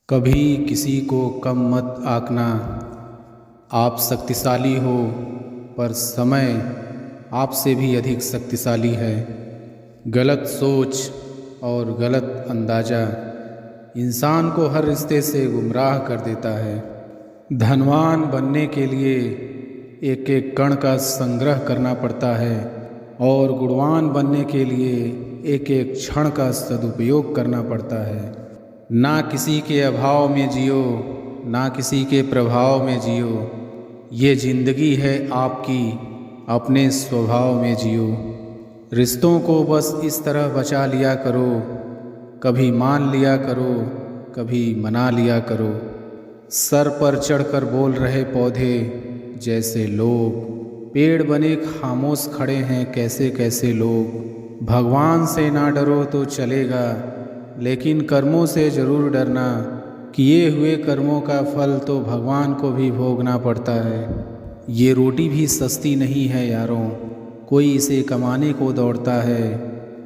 कभी किसी को कम मत आंकना। आप शक्तिशाली हो, पर समय आपसे भी अधिक शक्तिशाली है। गलत सोच और गलत अंदाज़ा इंसान को हर रिश्ते से गुमराह कर देता है। धनवान बनने के लिए एक एक कण का संग्रह करना पड़ता है और गुणवान बनने के लिए एक एक क्षण का सदुपयोग करना पड़ता है। ना किसी के अभाव में जियो, ना किसी के प्रभाव में जियो। ये जिंदगी है आपकी, अपने स्वभाव में जियो। रिश्तों को बस इस तरह बचा लिया करो, कभी मान लिया करो, कभी मना लिया करो। सर पर चढ़कर बोल रहे पौधे जैसे लोग, पेड़ बने खामोश खड़े हैं कैसे कैसे लोग। भगवान से ना डरो तो चलेगा, लेकिन कर्मों से ज़रूर डरना। किए हुए कर्मों का फल तो भगवान को भी भोगना पड़ता है। ये रोटी भी सस्ती नहीं है यारों, कोई इसे कमाने को दौड़ता है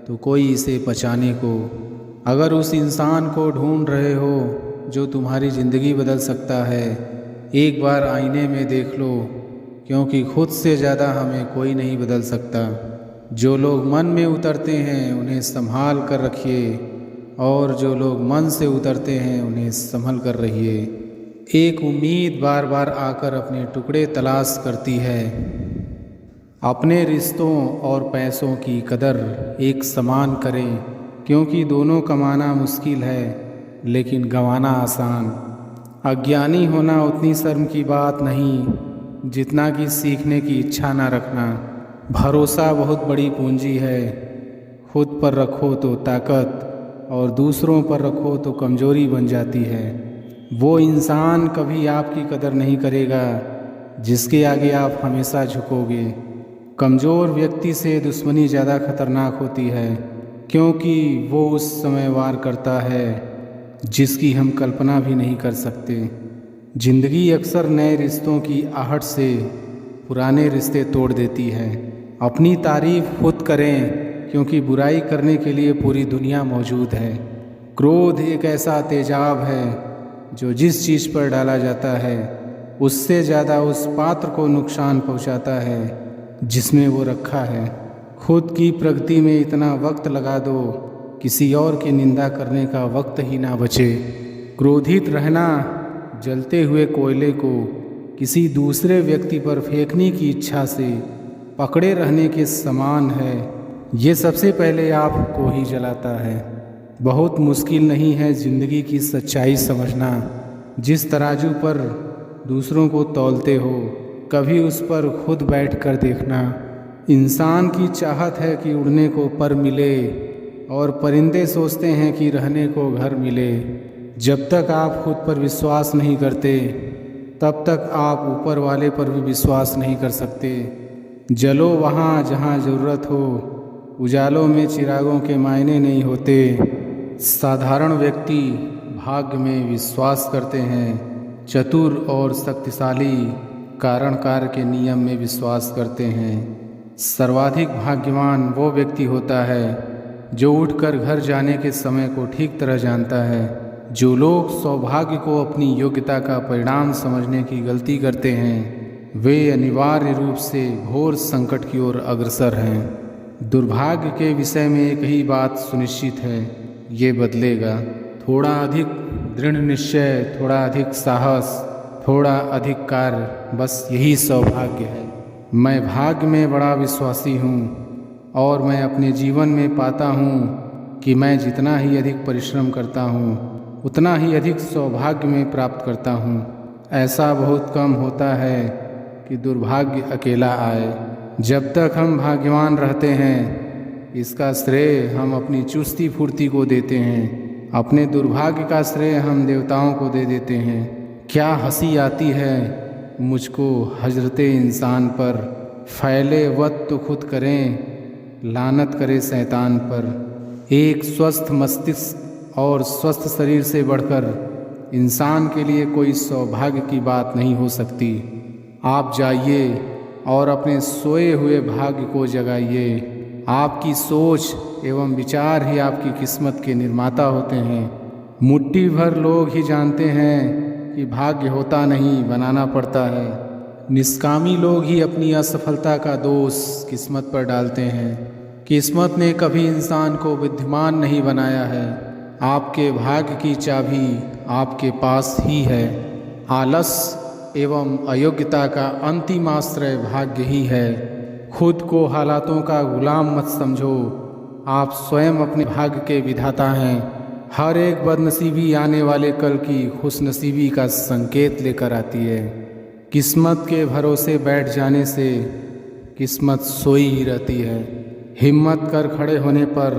तो कोई इसे पचाने को। अगर उस इंसान को ढूंढ रहे हो जो तुम्हारी ज़िंदगी बदल सकता है, एक बार आईने में देख लो, क्योंकि खुद से ज़्यादा हमें कोई नहीं बदल सकता। जो लोग मन में उतरते हैं उन्हें संभाल कर रखिए, और जो लोग मन से उतरते हैं उन्हें संभल कर रहिए। एक उम्मीद बार बार आकर अपने टुकड़े तलाश करती है। अपने रिश्तों और पैसों की कदर एक समान करें, क्योंकि दोनों कमाना मुश्किल है लेकिन गंवाना आसान। अज्ञानी होना उतनी शर्म की बात नहीं जितना कि सीखने की इच्छा ना रखना। भरोसा बहुत बड़ी पूंजी है। खुद पर रखो तो ताकत, और दूसरों पर रखो तो कमज़ोरी बन जाती है। वो इंसान कभी आपकी कदर नहीं करेगा जिसके आगे आप हमेशा झुकोगे। कमज़ोर व्यक्ति से दुश्मनी ज़्यादा खतरनाक होती है, क्योंकि वो उस समय वार करता है जिसकी हम कल्पना भी नहीं कर सकते। ज़िंदगी अक्सर नए रिश्तों की आहट से पुराने रिश्ते तोड़ देती है। अपनी तारीफ़ खुद करें, क्योंकि बुराई करने के लिए पूरी दुनिया मौजूद है। क्रोध एक ऐसा तेजाब है जो जिस चीज़ पर डाला जाता है उससे ज़्यादा उस पात्र को नुकसान पहुंचाता है जिसमें वो रखा है। खुद की प्रगति में इतना वक्त लगा दो, किसी और की निंदा करने का वक्त ही ना बचे। क्रोधित रहना जलते हुए कोयले को किसी दूसरे व्यक्ति पर फेंकने की इच्छा से पकड़े रहने के समान है। ये सबसे पहले आपको ही जलाता है। बहुत मुश्किल नहीं है ज़िंदगी की सच्चाई समझना। जिस तराजू पर दूसरों को तौलते हो, कभी उस पर खुद बैठ कर देखना। इंसान की चाहत है कि उड़ने को पर मिले, और परिंदे सोचते हैं कि रहने को घर मिले। जब तक आप खुद पर विश्वास नहीं करते, तब तक आप ऊपर वाले पर भी विश्वास नहीं कर सकते। जलो वहाँ जहाँ ज़रूरत हो, उजालों में चिरागों के मायने नहीं होते। साधारण व्यक्ति भाग्य में विश्वास करते हैं, चतुर और शक्तिशाली कारण कार्य के नियम में विश्वास करते हैं। सर्वाधिक भाग्यवान वो व्यक्ति होता है जो उठकर घर जाने के समय को ठीक तरह जानता है। जो लोग सौभाग्य को अपनी योग्यता का परिणाम समझने की गलती करते हैं, वे अनिवार्य रूप से घोर संकट की ओर अग्रसर हैं। दुर्भाग्य के विषय में एक ही बात सुनिश्चित है, ये बदलेगा। थोड़ा अधिक दृढ़ निश्चय, थोड़ा अधिक साहस, थोड़ा अधिक कार्य, बस यही सौभाग्य है। मैं भाग्य में बड़ा विश्वासी हूँ, और मैं अपने जीवन में पाता हूँ कि मैं जितना ही अधिक परिश्रम करता हूँ उतना ही अधिक सौभाग्य में प्राप्त करता हूँ। ऐसा बहुत कम होता है कि दुर्भाग्य अकेला आए। जब तक हम भाग्यवान रहते हैं, इसका श्रेय हम अपनी चुस्ती फुर्ती को देते हैं। अपने दुर्भाग्य का श्रेय हम देवताओं को दे देते हैं। क्या हंसी आती है मुझको हजरते इंसान पर। फैले वत तो खुद करें, लानत करे शैतान पर। एक स्वस्थ मस्तिष्क और स्वस्थ शरीर से बढ़कर इंसान के लिए कोई सौभाग्य की बात नहीं हो सकती। आप जाइए और अपने सोए हुए भाग्य को जगाइए। आपकी सोच एवं विचार ही आपकी किस्मत के निर्माता होते हैं। मुट्ठी भर लोग ही जानते हैं कि भाग्य होता नहीं, बनाना पड़ता है। निष्कामी लोग ही अपनी असफलता का दोष किस्मत पर डालते हैं। किस्मत ने कभी इंसान को बुद्धिमान नहीं बनाया है। आपके भाग्य की चाबी आपके पास ही है। आलस एवं अयोग्यता का अंतिम आश्रय भाग्य ही है। खुद को हालातों का गुलाम मत समझो, आप स्वयं अपने भाग्य के विधाता हैं। हर एक बदनसीबी आने वाले कल की खुशनसीबी का संकेत लेकर आती है। किस्मत के भरोसे बैठ जाने से किस्मत सोई ही रहती है। हिम्मत कर खड़े होने पर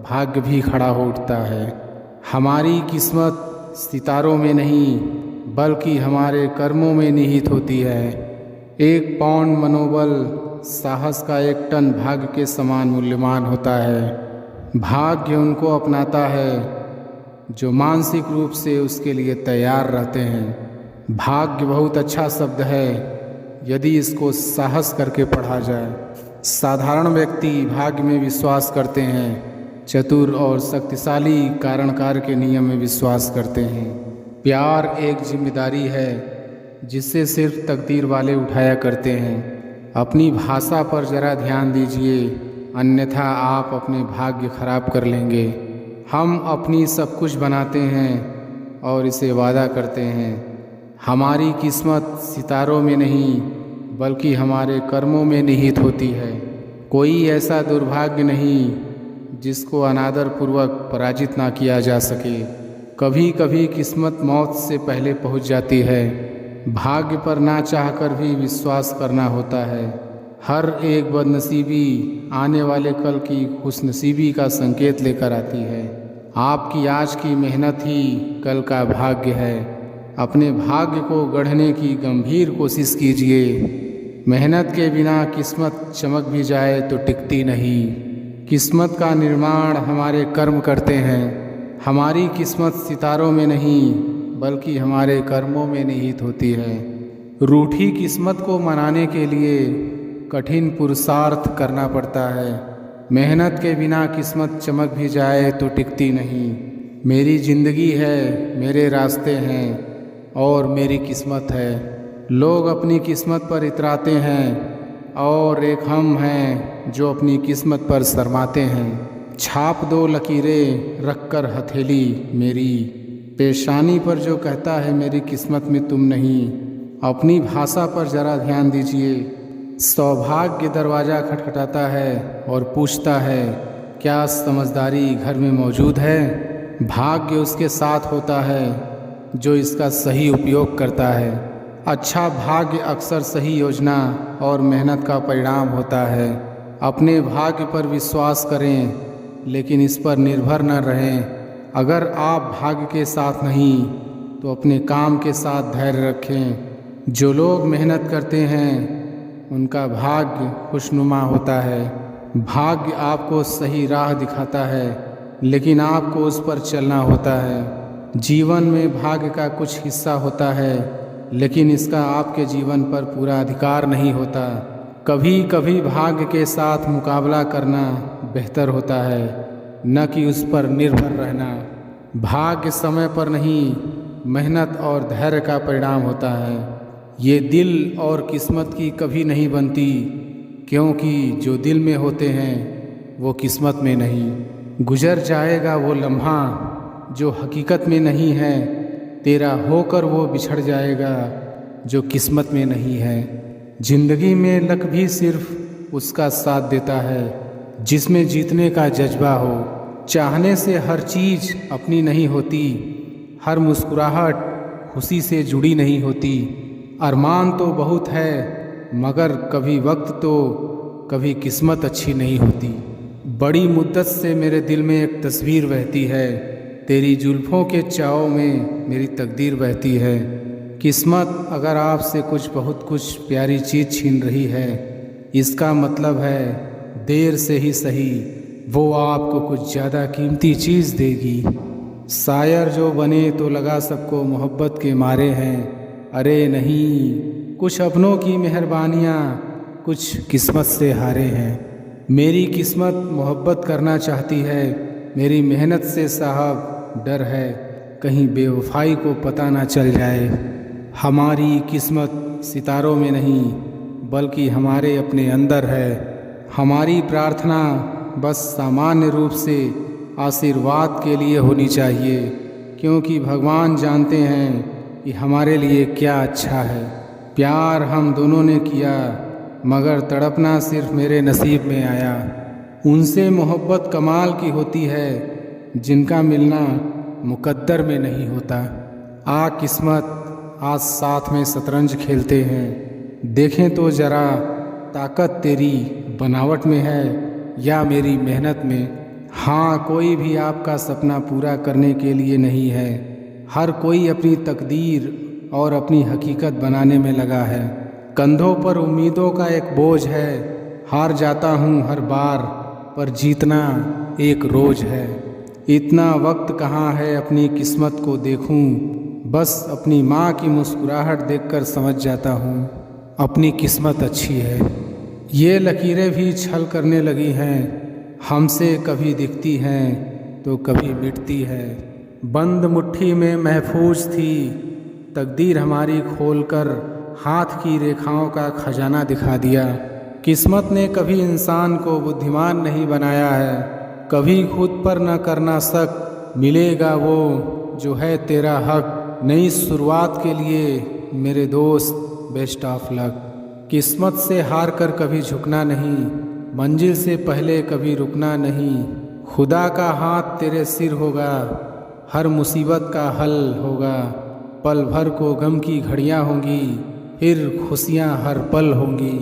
भाग्य भी खड़ा हो उठता है। हमारी किस्मत सितारों में नहीं बल्कि हमारे कर्मों में निहित होती है। 1 पाउंड मनोबल, साहस का 1 टन भाग्य के समान मूल्यवान होता है। भाग्य उनको अपनाता है जो मानसिक रूप से उसके लिए तैयार रहते हैं। भाग्य बहुत अच्छा शब्द है यदि इसको साहस करके पढ़ा जाए। साधारण व्यक्ति भाग्य में विश्वास करते हैं, चतुर और शक्तिशाली कारणकार के नियम में विश्वास करते हैं। प्यार एक जिम्मेदारी है जिससे सिर्फ तकदीर वाले उठाया करते हैं। अपनी भाषा पर जरा ध्यान दीजिए, अन्यथा आप अपने भाग्य खराब कर लेंगे। हम अपनी सब कुछ बनाते हैं और इसे वादा करते हैं। हमारी किस्मत सितारों में नहीं बल्कि हमारे कर्मों में निहित होती है। कोई ऐसा दुर्भाग्य नहीं जिसको अनादर पूर्वक पराजित ना किया जा सके। कभी कभी किस्मत मौत से पहले पहुंच जाती है। भाग्य पर ना चाहकर भी विश्वास करना होता है। हर एक बदनसीबी आने वाले कल की खुशनसीबी का संकेत लेकर आती है। आपकी आज की मेहनत ही कल का भाग्य है। अपने भाग्य को गढ़ने की गंभीर कोशिश कीजिए। मेहनत के बिना किस्मत चमक भी जाए तो टिकती नहीं। किस्मत का निर्माण हमारे कर्म करते हैं। हमारी किस्मत सितारों में नहीं बल्कि हमारे कर्मों में निहित होती है। रूठी किस्मत को मनाने के लिए कठिन पुरुषार्थ करना पड़ता है। मेहनत के बिना किस्मत चमक भी जाए तो टिकती नहीं। मेरी ज़िंदगी है, मेरे रास्ते हैं और मेरी किस्मत है। लोग अपनी किस्मत पर इतराते हैं और एक हम हैं जो अपनी किस्मत पर शर्माते हैं। छाप दो लकीरें रख कर हथेली मेरी पेशानी पर जो कहता है मेरी किस्मत में तुम नहीं। अपनी भाषा पर जरा ध्यान दीजिए। सौभाग्य दरवाज़ा खटखटाता है और पूछता है क्या समझदारी घर में मौजूद है। भाग्य उसके साथ होता है जो इसका सही उपयोग करता है। अच्छा भाग्य अक्सर सही योजना और मेहनत का परिणाम होता है। अपने भाग्य पर विश्वास करें लेकिन इस पर निर्भर न रहें। अगर आप भाग्य के साथ नहीं तो अपने काम के साथ धैर्य रखें। जो लोग मेहनत करते हैं उनका भाग्य खुशनुमा होता है। भाग्य आपको सही राह दिखाता है लेकिन आपको उस पर चलना होता है। जीवन में भाग्य का कुछ हिस्सा होता है लेकिन इसका आपके जीवन पर पूरा अधिकार नहीं होता। कभी कभी भाग्य के साथ मुकाबला करना बेहतर होता है न कि उस पर निर्भर रहना। भाग्य समय पर नहीं मेहनत और धैर्य का परिणाम होता है। ये दिल और किस्मत की कभी नहीं बनती क्योंकि जो दिल में होते हैं वो किस्मत में नहीं। गुजर जाएगा वो लम्हा जो हकीकत में नहीं है। तेरा होकर वो बिछड़ जाएगा जो किस्मत में नहीं है। जिंदगी में लक भी सिर्फ उसका साथ देता है जिसमें जीतने का जज्बा हो। चाहने से हर चीज़ अपनी नहीं होती। हर मुस्कुराहट खुशी से जुड़ी नहीं होती। अरमान तो बहुत है मगर कभी वक्त तो कभी किस्मत अच्छी नहीं होती। बड़ी मुद्दत से मेरे दिल में एक तस्वीर बहती है। तेरी जुल्फ़ों के चाव में मेरी तकदीर बहती है। किस्मत अगर आपसे बहुत कुछ प्यारी चीज़ छीन रही है इसका मतलब है देर से ही सही वो आपको कुछ ज़्यादा कीमती चीज़ देगी। शायर जो बने तो लगा सबको मोहब्बत के मारे हैं। अरे नहीं, कुछ अपनों की मेहरबानियाँ कुछ किस्मत से हारे हैं। मेरी किस्मत मोहब्बत करना चाहती है मेरी मेहनत से साहब। डर है कहीं बेवफाई को पता ना चल जाए। हमारी किस्मत सितारों में नहीं बल्कि हमारे अपने अंदर है। हमारी प्रार्थना बस सामान्य रूप से आशीर्वाद के लिए होनी चाहिए, क्योंकि भगवान जानते हैं कि हमारे लिए क्या अच्छा है। प्यार हम दोनों ने किया मगर तड़पना सिर्फ मेरे नसीब में आया। उनसे मोहब्बत कमाल की होती है जिनका मिलना मुकद्दर में नहीं होता। आ किस्मत, आज साथ में शतरंज खेलते हैं। देखें तो ज़रा ताकत तेरी बनावट में है या मेरी मेहनत में। हाँ, कोई भी आपका सपना पूरा करने के लिए नहीं है। हर कोई अपनी तकदीर और अपनी हकीकत बनाने में लगा है। कंधों पर उम्मीदों का एक बोझ है। हार जाता हूँ हर बार पर जीतना एक रोज है। इतना वक्त कहाँ है अपनी किस्मत को देखूं, बस अपनी माँ की मुस्कुराहट देखकर समझ जाता हूँ अपनी किस्मत अच्छी है। ये लकीरें भी छल करने लगी हैं, हमसे कभी दिखती हैं तो कभी मिटती है। बंद मुट्ठी में महफूज थी तकदीर हमारी, खोलकर हाथ की रेखाओं का खजाना दिखा दिया। किस्मत ने कभी इंसान को बुद्धिमान नहीं बनाया है। कभी खुद पर न करना शक, मिलेगा वो जो है तेरा हक। नई शुरुआत के लिए मेरे दोस्त बेस्ट ऑफ लक। किस्मत से हार कर कभी झुकना नहीं, मंजिल से पहले कभी रुकना नहीं। खुदा का हाथ तेरे सिर होगा, हर मुसीबत का हल होगा। पल भर को गम की घड़ियाँ होंगी, फिर खुशियाँ हर पल होंगी।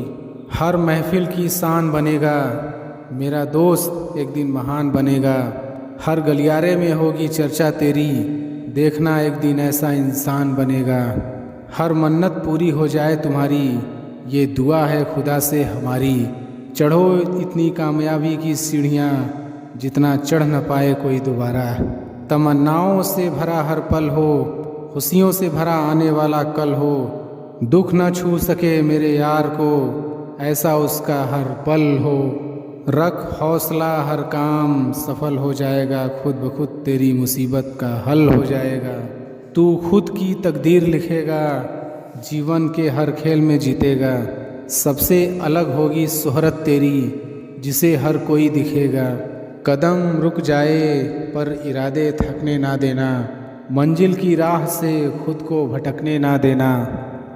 हर महफिल की शान बनेगा मेरा दोस्त, एक दिन महान बनेगा। हर गलियारे में होगी चर्चा तेरी, देखना एक दिन ऐसा इंसान बनेगा। हर मन्नत पूरी हो जाए तुम्हारी, ये दुआ है खुदा से हमारी। चढ़ो इतनी कामयाबी की सीढ़ियाँ जितना चढ़ न पाए कोई दोबारा। तमन्नाओं से भरा हर पल हो, खुशियों से भरा आने वाला कल हो। दुख न छू सके मेरे यार को, ऐसा उसका हर पल हो। रख हौसला, हर काम सफल हो जाएगा, खुद ब खुद तेरी मुसीबत का हल हो जाएगा। तू खुद की तकदीर लिखेगा, जीवन के हर खेल में जीतेगा। सबसे अलग होगी शोहरत तेरी, जिसे हर कोई दिखेगा। कदम रुक जाए पर इरादे थकने ना देना, मंजिल की राह से खुद को भटकने ना देना।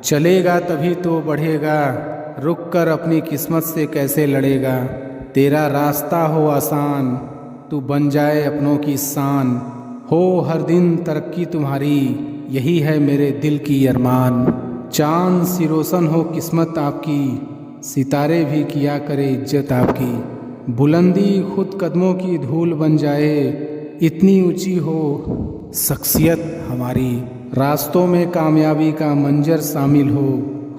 चलेगा तभी तो बढ़ेगा, रुक कर अपनी किस्मत से कैसे लड़ेगा। तेरा रास्ता हो आसान, तू बन जाए अपनों की शान। हो हर दिन तरक्की तुम्हारी, यही है मेरे दिल की अरमान। चांद सी रोशन हो किस्मत आपकी, सितारे भी किया करे इज्जत आपकी। बुलंदी खुद कदमों की धूल बन जाए, इतनी ऊंची हो शख्सियत हमारी। रास्तों में कामयाबी का मंजर शामिल हो,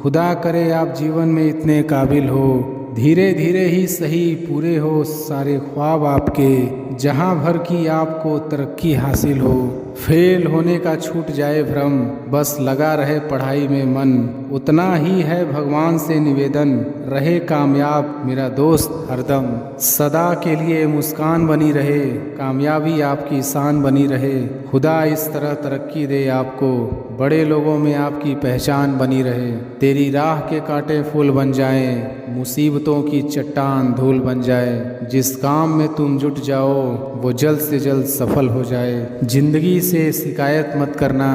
खुदा करे आप जीवन में इतने काबिल हो। धीरे धीरे ही सही पूरे हो सारे ख्वाब आपके, जहाँ भर की आपको तरक्की हासिल हो। फेल होने का छूट जाए भ्रम, बस लगा रहे पढ़ाई में मन। उतना ही है भगवान से निवेदन, रहे कामयाब मेरा दोस्त हरदम। सदा के लिए मुस्कान बनी रहे, कामयाबी आपकी शान बनी रहे। खुदा इस तरह तरक्की दे आपको, बड़े लोगों में आपकी पहचान बनी रहे। तेरी राह के कांटे फूल बन जाएं, मुसीबतों की चट्टान धूल बन जाए। जिस काम में तुम जुट जाओ वो जल्द से जल्द सफल हो जाए। जिंदगी से शिकायत मत करना,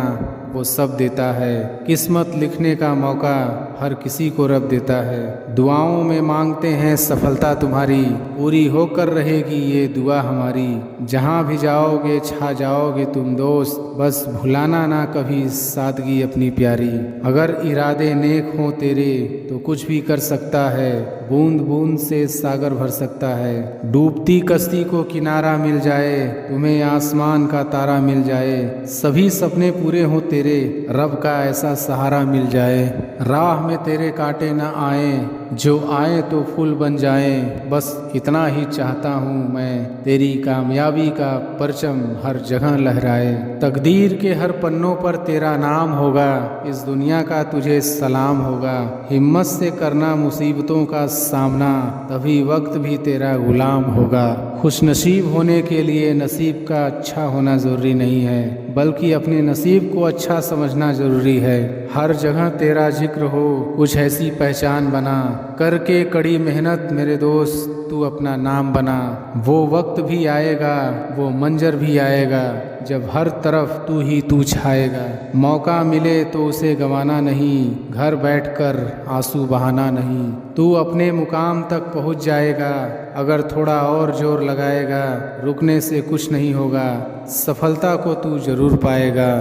वो सब देता है। किस्मत लिखने का मौका हर किसी को रब देता है। दुआओं में मांगते हैं सफलता तुम्हारी, पूरी होकर रहेगी ये दुआ हमारी। जहाँ भी जाओगे छा जाओगे तुम दोस्त, बस भुलाना ना कभी सादगी अपनी प्यारी। अगर इरादे नेक हों तेरे तो कुछ भी कर सकता है, बूंद बूंद से सागर भर सकता है। डूबती कश्ती को किनारा मिल जाए, तुम्हें आसमान का तारा मिल जाए। सभी सपने पूरे हों तेरे तेरे रब का ऐसा सहारा मिल जाए, राह में तेरे कांटे न आए, जो आए तो फूल बन जाए। बस इतना ही चाहता हूँ मैं, तेरी कामयाबी का परचम हर जगह लहराए। तकदीर के हर पन्नों पर तेरा नाम होगा, इस दुनिया का तुझे सलाम होगा। हिम्मत से करना मुसीबतों का सामना, तभी वक्त भी तेरा गुलाम होगा। खुशनसीब होने के लिए नसीब का अच्छा होना ज़रूरी नहीं है, बल्कि अपने नसीब को अच्छा समझना ज़रूरी है। हर जगह तेरा जिक्र हो, कुछ ऐसी पहचान बना, करके कड़ी मेहनत मेरे दोस्त तू अपना नाम बना। वो वक्त भी आएगा, वो मंजर भी आएगा, जब हर तरफ तू ही तू छाएगा। मौका मिले तो उसे गंवाना नहीं, घर बैठकर आंसू बहाना नहीं। तू अपने मुकाम तक पहुंच जाएगा, अगर थोड़ा और जोर लगाएगा। रुकने से कुछ नहीं होगा, सफलता को तू जरूर पाएगा।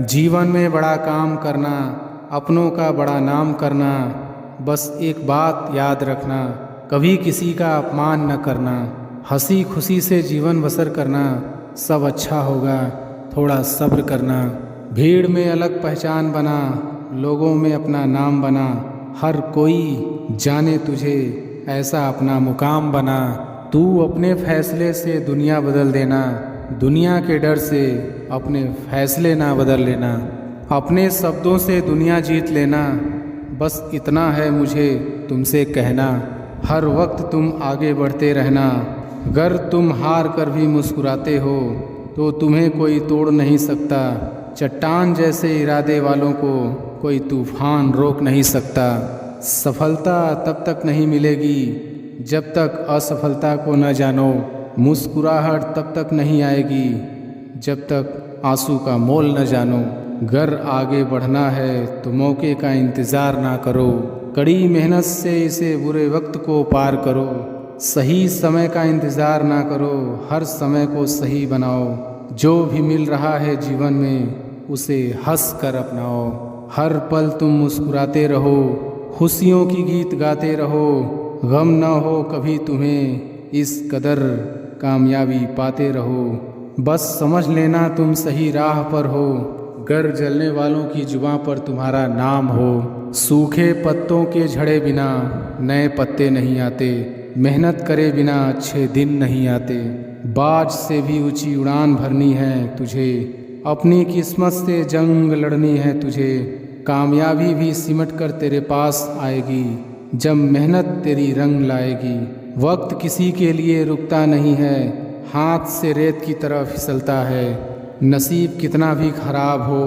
जीवन में बड़ा काम करना, अपनों का बड़ा नाम करना, बस एक बात याद रखना, कभी किसी का अपमान न करना। हंसी खुशी से जीवन बसर करना, सब अच्छा होगा, थोड़ा सब्र करना। भीड़ में अलग पहचान बना, लोगों में अपना नाम बना। हर कोई जाने तुझे, ऐसा अपना मुकाम बना। तू अपने फैसले से दुनिया बदल देना, दुनिया के डर से अपने फैसले ना बदल लेना। अपने शब्दों से दुनिया जीत लेना, बस इतना है मुझे तुमसे कहना। हर वक्त तुम आगे बढ़ते रहना, अगर तुम हार कर भी मुस्कुराते हो तो तुम्हें कोई तोड़ नहीं सकता। चट्टान जैसे इरादे वालों को कोई तूफान रोक नहीं सकता। सफलता तब तक नहीं मिलेगी जब तक असफलता को न जानो। मुस्कुराहट तब तक नहीं आएगी जब तक आंसू का मोल न जानो। अगर आगे बढ़ना है तो मौके का इंतज़ार ना करो, कड़ी मेहनत से इसे बुरे वक्त को पार करो। सही समय का इंतज़ार ना करो, हर समय को सही बनाओ। जो भी मिल रहा है जीवन में उसे हंस कर अपनाओ। हर पल तुम मुस्कुराते रहो, खुशियों की गीत गाते रहो। गम न हो कभी तुम्हें, इस कदर कामयाबी पाते रहो। बस समझ लेना तुम सही राह पर हो, गर जलने वालों की जुबां पर तुम्हारा नाम हो। सूखे पत्तों के झड़े बिना नए पत्ते नहीं आते, मेहनत करे बिना अच्छे दिन नहीं आते। बाज से भी ऊंची उड़ान भरनी है तुझे, अपनी किस्मत से जंग लड़नी है तुझे। कामयाबी भी सिमट कर तेरे पास आएगी, जब मेहनत तेरी रंग लाएगी। वक्त किसी के लिए रुकता नहीं है, हाथ से रेत की तरह फिसलता है। नसीब कितना भी खराब हो,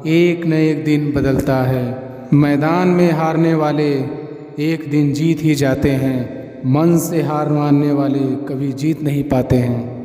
एक न एक दिन बदलता है। मैदान में हारने वाले एक दिन जीत ही जाते हैं, मन से हार मानने वाले कभी जीत नहीं पाते हैं।